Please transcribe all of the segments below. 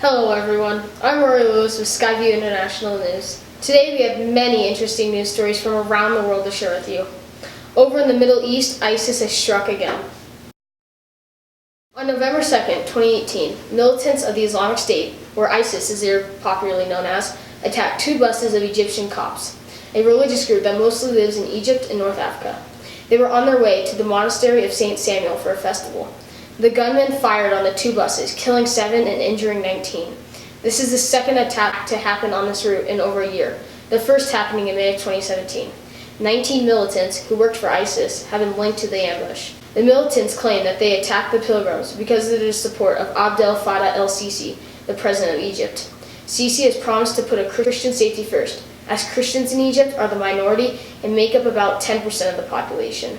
Hello everyone, I'm Rory Lewis with Skyview International News. Today we have many interesting news stories from around the world to share with you. Over in the Middle East, ISIS has struck again. On November 2nd, 2018, militants of the Islamic State, or ISIS as they are popularly known as, attacked two buses of Egyptian Copts, a religious group that mostly lives in Egypt and North Africa. They were on their way to the monastery of St. Samuel for a festival. The gunmen fired on the two buses, killing 7 and injuring 19. This is the second attack to happen on this route in over a year, the first happening in May of 2017. 19 militants who worked for ISIS have been linked to the ambush. The militants claim that they attacked the pilgrims because of their support of Abdel Fattah el-Sisi, the president of Egypt. Sisi has promised to put a Christian safety first, as Christians in Egypt are the minority and make up about 10% of the population.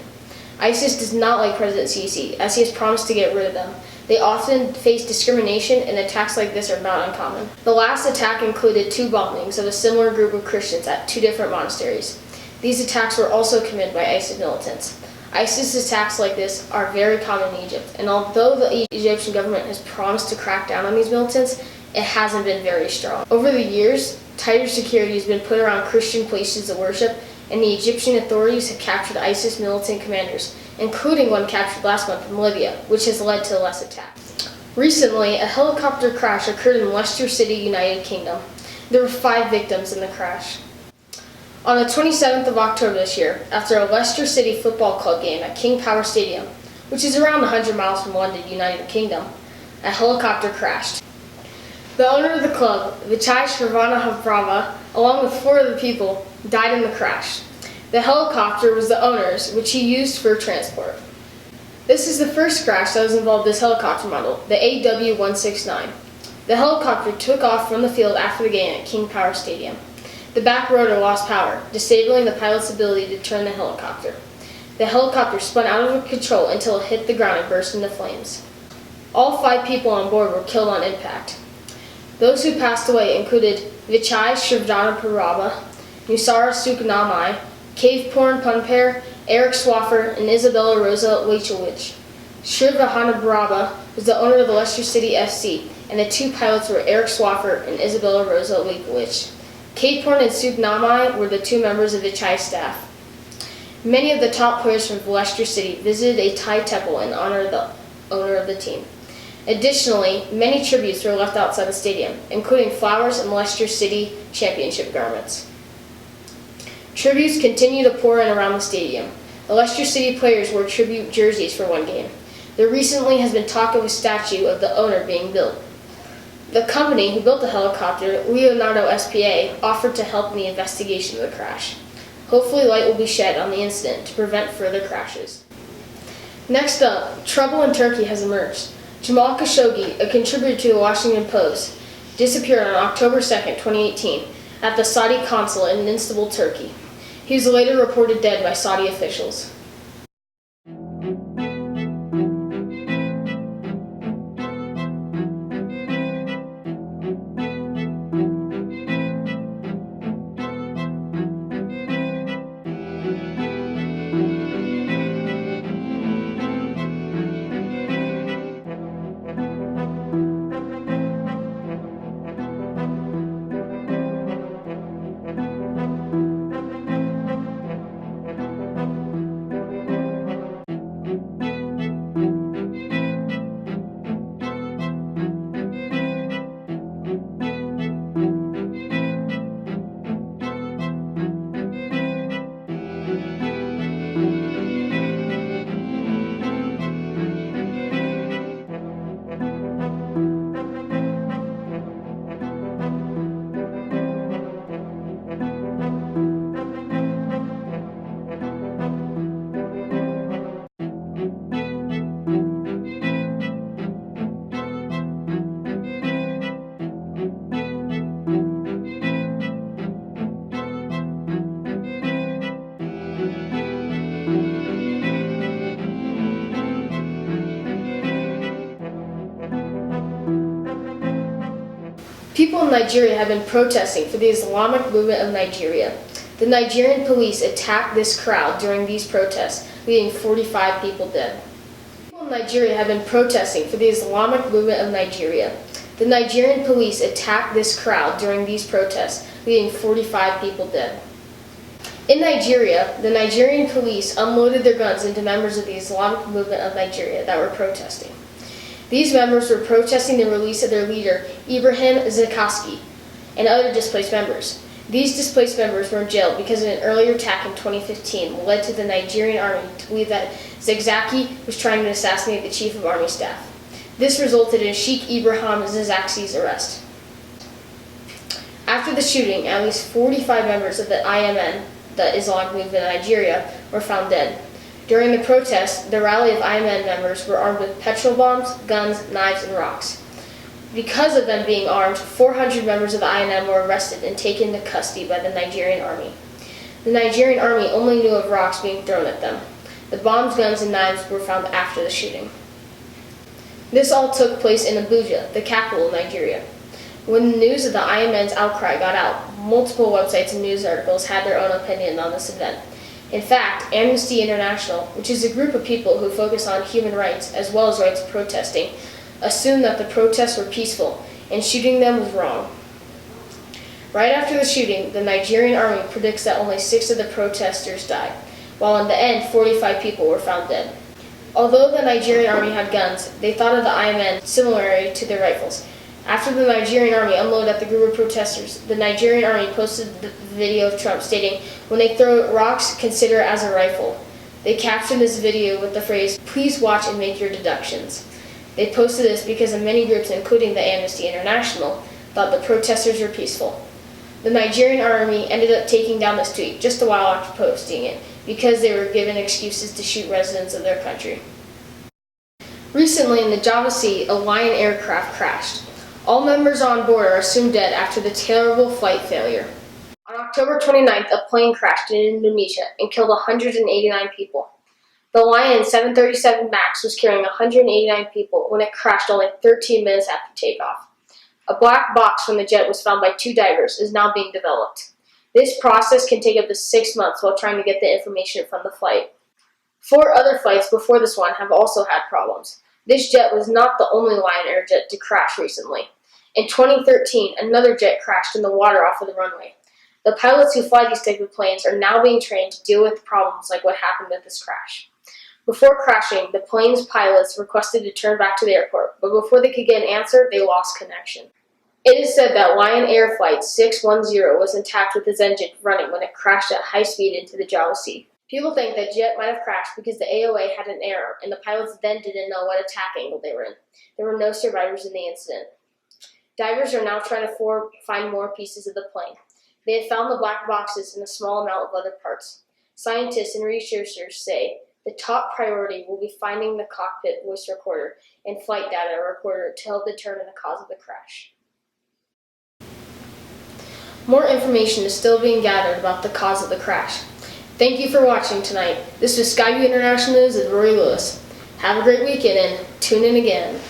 ISIS does not like President Sisi, as he has promised to get rid of them. They often face discrimination, and attacks like this are not uncommon. The last attack included 2 bombings of a similar group of Christians at 2 different monasteries. These attacks were also committed by ISIS militants. ISIS attacks like this are very common in Egypt, and although the Egyptian government has promised to crack down on these militants, it hasn't been very strong. Over the years, tighter security has been put around Christian places of worship, and the Egyptian authorities have captured ISIS militant commanders, including one captured last month in Libya, which has led to less attacks. Recently, a helicopter crash occurred in Leicester City, United Kingdom. There were 5 victims in the crash. On the 27th of October this year, after a Leicester City Football Club game at King Power Stadium, which is around 100 miles from London, United Kingdom, a helicopter crashed. The owner of the club, Vichai Shrivanabrava, along with 4 other people, died in the crash. The helicopter was the owner's, which he used for transport. This is the first crash that has involved this helicopter model, the AW169. The helicopter took off from the field after the game at King Power Stadium. The back rotor lost power, disabling the pilot's ability to turn the helicopter. The helicopter spun out of control until it hit the ground and burst into flames. All 5 people on board were killed on impact. Those who passed away included Vichai Shrivanabrava, Nusara Suknamai, Cave Porn Punpair, Eric Swaffer, and Isabella Rosa Leachowicz. Shrivanabrava was the owner of the Leicester City FC, and the 2 pilots were Eric Swaffer and Isabella Rosa Leachowicz. Cave Porn and Suknamai were the 2 members of Vichai's staff. Many of the top players from Leicester City visited a Thai temple in honor of the owner of the team. Additionally, many tributes were left outside the stadium, including flowers and Leicester City championship garments. Tributes continue to pour in around the stadium. The Leicester City players wore tribute jerseys for one game. There recently has been talk of a statue of the owner being built. The company who built the helicopter, Leonardo S.p.A., offered to help in the investigation of the crash. Hopefully light will be shed on the incident to prevent further crashes. Next up, trouble in Turkey has emerged. Jamal Khashoggi, a contributor to the Washington Post, disappeared on October 2, 2018, at the Saudi consulate in Istanbul, Turkey. He was later reported dead by Saudi officials. People in Nigeria have been protesting for the Islamic movement of Nigeria. The Nigerian police attacked this crowd during these protests, leaving 45 people dead. People in Nigeria have been protesting for the Islamic movement of Nigeria. The Nigerian police attacked this crowd during these protests, leaving 45 people dead. In Nigeria, the Nigerian police unloaded their guns into members of the Islamic movement of Nigeria that were protesting. These members were protesting the release of their leader, Ibrahim Zakasky, and other displaced members. These displaced members were in jail because of an earlier attack in 2015 led to the Nigerian army to believe that Zakasky was trying to assassinate the chief of army staff. This resulted in Sheikh Ibrahim Zakasky's arrest. After the shooting, at least 45 members of the IMN, the Islamic movement of Nigeria, were found dead. During the protest, the rally of IMN members were armed with petrol bombs, guns, knives, and rocks. Because of them being armed, 400 members of the IMN were arrested and taken into custody by the Nigerian army. The Nigerian army only knew of rocks being thrown at them. The bombs, guns, and knives were found after the shooting. This all took place in Abuja, the capital of Nigeria. When the news of the IMN's outcry got out, multiple websites and news articles had their own opinion on this event. In fact, Amnesty International, which is a group of people who focus on human rights as well as rights of protesting, assumed that the protests were peaceful and shooting them was wrong. Right after the shooting, the Nigerian army predicts that only 6 of the protesters died, while in the end 45 people were found dead. Although the Nigerian army had guns, they thought of the IMN similarly to their rifles. After the Nigerian army unloaded at the group of protesters, the Nigerian army posted the video of Trump stating, "When they throw rocks, consider it as a rifle." They captioned this video with the phrase, "Please watch and make your deductions." They posted this because many groups, including the Amnesty International, thought the protesters were peaceful. The Nigerian army ended up taking down this tweet just a while after posting it because they were given excuses to shoot residents of their country. Recently in the Java Sea, a Lion aircraft crashed. All members on board are assumed dead after the terrible flight failure. On October 29th, a plane crashed in Indonesia and killed 189 people. The Lion 737 MAX was carrying 189 people when it crashed only 13 minutes after takeoff. A black box from the jet was found by 2 divers and is now being developed. This process can take up to 6 months while trying to get the information from the flight. 4 other flights before this one have also had problems. This jet was not the only Lion Air jet to crash recently. In 2013, another jet crashed in the water off of the runway. The pilots who fly these type of planes are now being trained to deal with problems like what happened with this crash. Before crashing, the plane's pilots requested to turn back to the airport, but before they could get an answer, they lost connection. It is said that Lion Air Flight 610 was intact with its engine running when it crashed at high speed into the Java Sea. People think that jet might have crashed because the AOA had an error and the pilots then didn't know what attack angle they were in. There were no survivors in the incident. Divers are now trying to find more pieces of the plane. They have found the black boxes and a small amount of other parts. Scientists and researchers say the top priority will be finding the cockpit voice recorder and flight data recorder to help determine the cause of the crash. More information is still being gathered about the cause of the crash. Thank you for watching tonight. This was Skyview International News with Rory Lewis. Have a great weekend and tune in again.